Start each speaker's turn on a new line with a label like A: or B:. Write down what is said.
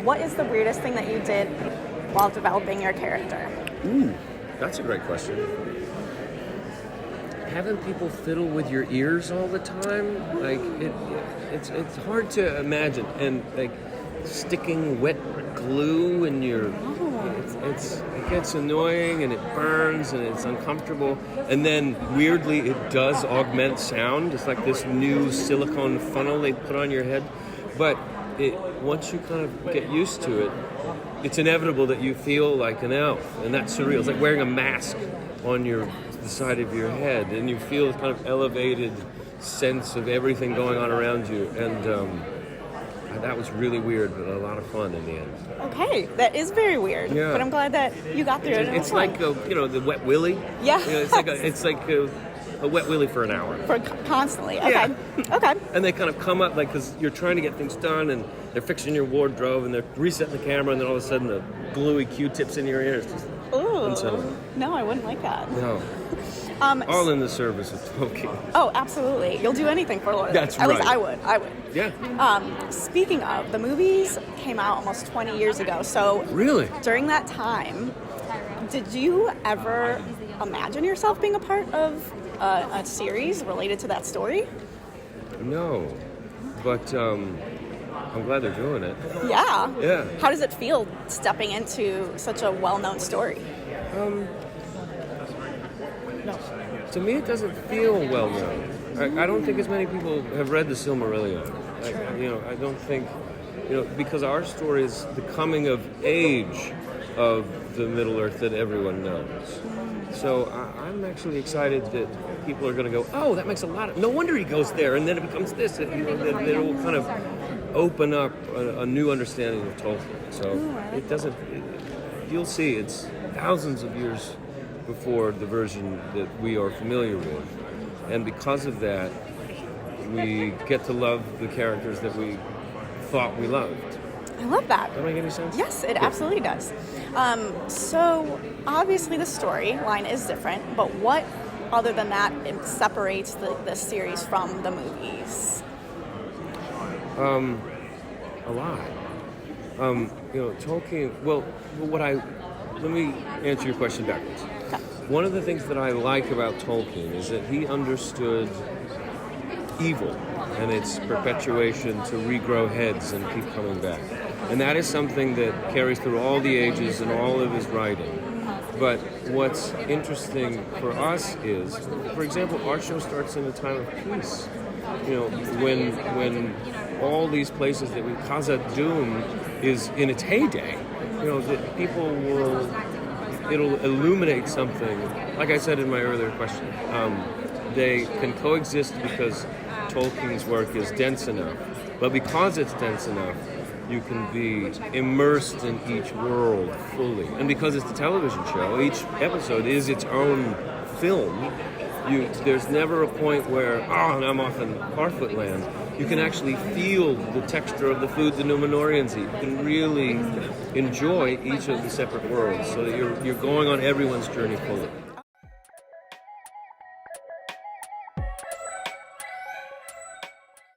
A: what is the weirdest thing that you did while developing your character?
B: Ooh, that's a great question. Having people fiddle with your ears all the time, like it's hard to imagine, and like sticking wet glue in your, it gets annoying and it burns and it's uncomfortable, and then weirdly it does augment sound. It's like this new silicone funnel they put on your head, but once you kind of get used to it, it's inevitable that you feel like an elf, and that's surreal. It's like wearing a mask on the side of your head, and you feel this kind of elevated sense of everything going on around you, and that was really weird, but a lot of fun in the end.
A: Okay, that is very weird,
B: yeah.
A: But I'm glad that you got through it.
B: It's like the wet willy.
A: Yeah,
B: it's like a wet willy for an hour.
A: Constantly. Okay.
B: Yeah.
A: Okay.
B: And they kind of come up because you're trying to get things done, and they're fixing your wardrobe, and they're resetting the camera, and then all of a sudden the gluey Q-tips in your ears.
A: Ooh.
B: Unsettling.
A: No, I wouldn't like that.
B: No. All in the service of Tolkien.
A: Oh, absolutely. You'll do anything for Lord of the Rings.
B: That's right.
A: At least I would.
B: Yeah.
A: Speaking of, the movies came out almost 20 years ago. So
B: really,
A: during that time, did you ever imagine yourself being a part of a series related to that story?
B: No, but I'm glad they're doing it.
A: Yeah.
B: Yeah.
A: How does it feel stepping into such a well-known story?
B: To me, it doesn't feel well known. I don't think as many people have read the Silmarillion. I don't think, because our story is the coming of age of the Middle Earth that everyone knows. So I'm actually excited that people are going to go, oh, that makes a lot of... No wonder he goes there, and then it becomes this. That it will kind of open up a new understanding of Tolkien. So it doesn't... You'll see, it's thousands of years before the version that we are familiar with. And because of that, we get to love the characters that we thought we loved.
A: I love that.
B: Does that make any sense?
A: Yes, it absolutely does. So obviously the storyline is different, but what, other than that, it separates the series from the movies?
B: A lot. Tolkien, let me answer your question backwards.
A: Okay.
B: One of the things that I like about Tolkien is that he understood evil and its perpetuation to regrow heads and keep coming back. And that is something that carries through all the ages and all of his writing. But what's interesting for us is, for example, our show starts in a time of peace. When all these places that we Khazad Dûm is in its heyday, that people it'll illuminate something. Like I said in my earlier question, they can coexist because Tolkien's work is dense enough. But because it's dense enough, you can be immersed in each world fully. And because it's a television show, each episode is its own film. There's never a point where, and I'm off in Farfoot land. You can actually feel the texture of the food the Númenóreans eat. You can really enjoy each of the separate worlds so that you're going on everyone's journey fully.